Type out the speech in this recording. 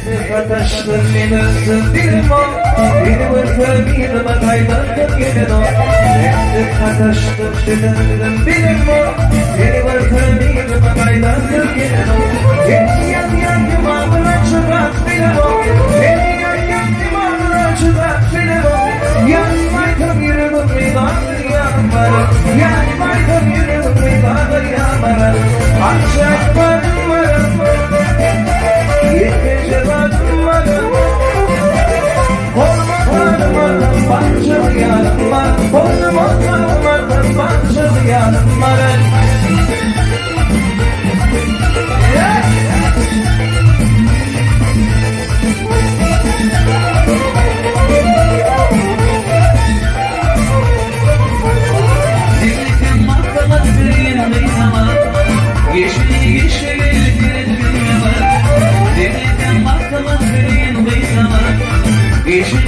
Ataştır beni ısıtırım o. Beni vurtabilirim kaydandım gelin o. Ataştır şırındım benim o. Beni vurtabilirim kaydandım gelin o. Beni yan yan yumağına çırak benim o. Beni yan yan yumağına çırak benim o. Yanmaydım yürüdüm ribadır yanmarım. Yanmaydım yürüdüm ribadır yanmarım. Ancak varım yetece bakmadım. Olmadım parçalı yanım var. Olmadım parçalı yanım var. Zihnetim mahkamat bir yanındayız ama yeşil yeşil bir var. Mahkamat yüreğindeyiz ama yeşil